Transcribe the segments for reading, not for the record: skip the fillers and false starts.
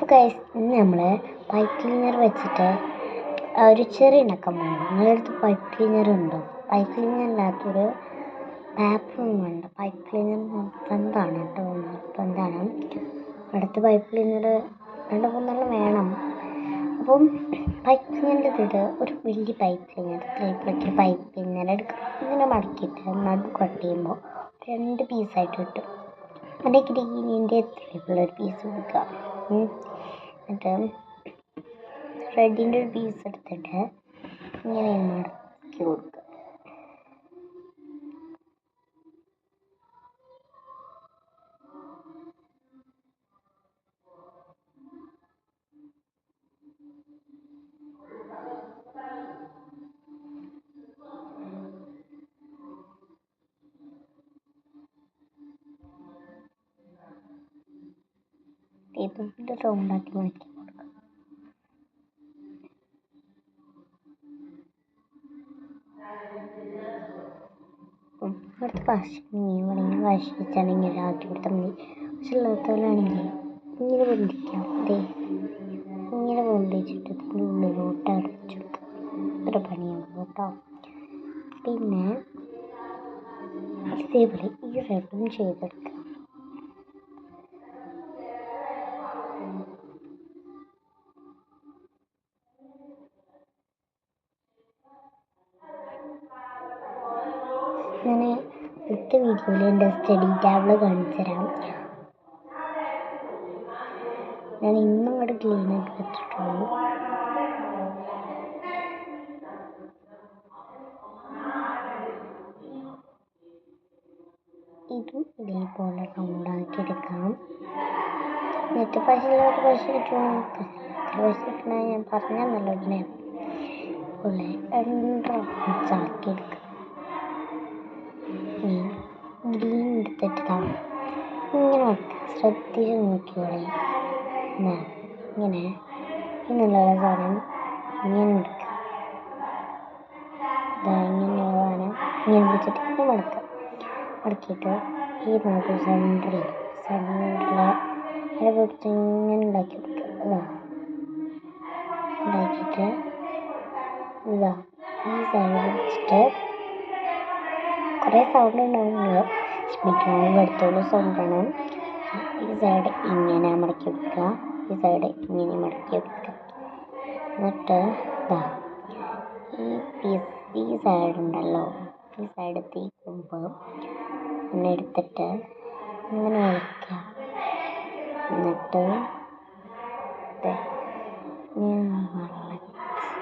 അപ്പോൾ ഗൈസ് ഇന്ന് നമ്മൾ പൈപ്പ് ക്ലീനർ വെച്ചിട്ട് ഒരു ചെറിയ ഉണ്ടാക്കാൻ പോകുന്നു. നിങ്ങളുടെ അടുത്ത് പൈപ്പ് ക്ലീനർ ഉണ്ടോ? പൈപ്പ് ക്ലീനർ ഇല്ലാത്തൊരു പേപ്പറും ഉണ്ട്. പൈപ്പ് ക്ലീനർ എന്താണ് കേട്ടോ, എന്താണ് അടുത്ത പൈപ്പ് ക്ലീനർ 2-3 വേണം. അപ്പം പൈപ്പ് ക്ലീനറിൻ്റെ ഇതിട്ട് ഒരു വലിയ പൈപ്പ് ക്ലീനർ, ത്രീപ്ലൊക്കെ പൈപ്പ് ക്ലീനർ എടുക്കുക. ഇങ്ങനെ മടക്കിയിട്ട് നടു കട്ട് ചെയ്യുമ്പോൾ 2 പീസായിട്ട് കിട്ടും. അതിൻ്റെ ഗ്രീനിൻ്റെ ത്രീപ്പിളൊരു പീസ് കൊടുക്കുക. എന്നിട്ട് റെഡിൻ്റെ ഒരു പീസ് എടുത്തിട്ട് ഇങ്ങനെ മടക്കി കൊടുക്കുക. ഇതിൻ്റെ റൗണ്ടാക്കി മാറ്റി കൊടുക്കുക. അടുത്ത വാശി വേണമെങ്കിൽ വാശി വെച്ചാണെങ്കിൽ ഇങ്ങനെ ആക്കി കൊടുത്താൽ മതി. പക്ഷെ ഉള്ളത്തോലാണെങ്കിൽ ഇങ്ങനെ പൊന്തിക്കാം. അതെ, ഇങ്ങനെ പൊന്തിച്ചിട്ട് ഇതിൻ്റെ ഉള്ളിലോട്ട് അടച്ചു കൊടുക്കുക. ഇത്ര പണിയാണ് കേട്ടോ. പിന്നെ ഇതേപോലെ ഈ റെഡും ചെയ്തെടുക്കുക. ഞാൻ അടുത്ത വീഡിയോയിൽ എൻ്റെ സ്റ്റഡി ടേബിൾ കാണിച്ചു തരാം. ഞാൻ ഇന്നും കൂടെ ക്ലീൻ ആക്കി വെച്ചിട്ടുള്ളൂ. ഇതും ഇതേപോലെ റൗണ്ടാക്കി എടുക്കാം. എന്നിട്ട് പശ കിട്ടണ ഞാൻ പറഞ്ഞല്ലോ ഇങ്ങനെ പോലെ 2 റൗണ്ട്സാക്കി എടുക്കുക. ഗ്രീൻ എടുത്തിട്ടാണ് ഇങ്ങനെ വെക്കുക. ശ്രദ്ധിച്ച് നോക്കിയോളെ. ഇങ്ങനെ ഇങ്ങനെയുള്ള സാധനം ഇങ്ങനെ എടുക്കുക. ഇങ്ങനെയുള്ള സാധനം ഇങ്ങനെ വെച്ചിട്ട് ഇങ്ങനെ മടക്കിയിട്ട് ഈ നമുക്ക് സെൻറ്ററിൽ അതിനെ പിടിച്ച് ഇങ്ങനെ ഉണ്ടാക്കി കൊടുക്കുക. ഉണ്ടാക്കിയിട്ട് ഈ സൈഡ് വെച്ചിട്ട് കുറേ സൗണ്ട് ഉണ്ടാവുന്നത് ശ്രമിക്കണം. എടുത്തോളം സൗണ്ടാണ്. ഈ സൈഡ് ഇങ്ങനെ മടക്കി വെക്കുക, ഈ സൈഡ് ഇങ്ങനെ മടക്കി വെക്കുക. എന്നിട്ട് ഈ സൈഡ് ഉണ്ടല്ലോ, ഈ സൈഡ് തേക്കുമ്പോൾ ഇങ്ങനെ എടുത്തിട്ട് ഇങ്ങനെ വയ്ക്കുക. എന്നിട്ട്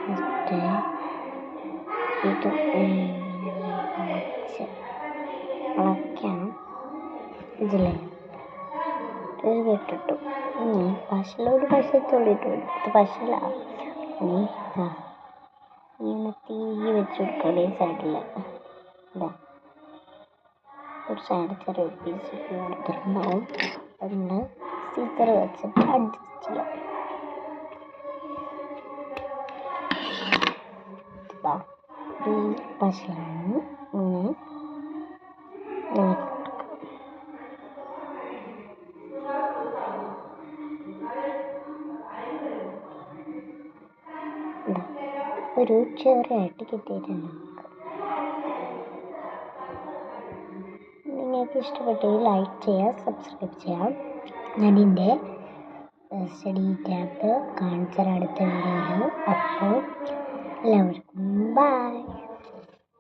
വളച്ചിട്ട് ഇത് വളയ്ക്കണം. ഇതില്ലേ ഇത് കേട്ടിട്ടു പശയിലൊരു പശത്തോളിട്ട് കൊടുത്ത് പശല ഇങ്ങനെ തീ വെച്ച് കൊടുക്കണം. ഈ സൈഡിൽ ഒരു സൈഡ് ചെറിയൊരു പീസ് കൊടുത്തിട്ടുണ്ടാവും. അതുകൊണ്ട് സീസർ വെച്ചിട്ട് അഡ്ജസ്റ്റ് ചെയ്യാം. ഈ പശയാണ് ഇങ്ങനെ ഒരു ചെറിയായിട്ട് കിട്ടിയിട്ടുണ്ട്. നിങ്ങൾക്ക് ഇഷ്ടപ്പെട്ടെങ്കിൽ ലൈക്ക് ചെയ്യുക, സബ്സ്ക്രൈബ് ചെയ്യാം. ഞാൻ എൻ്റെ സ്റ്റഡി ടാബ് കാണിച്ചാൽ അടുത്ത വീഡിയോയിൽ. അപ്പോൾ എല്ലാവർക്കും ബൈ.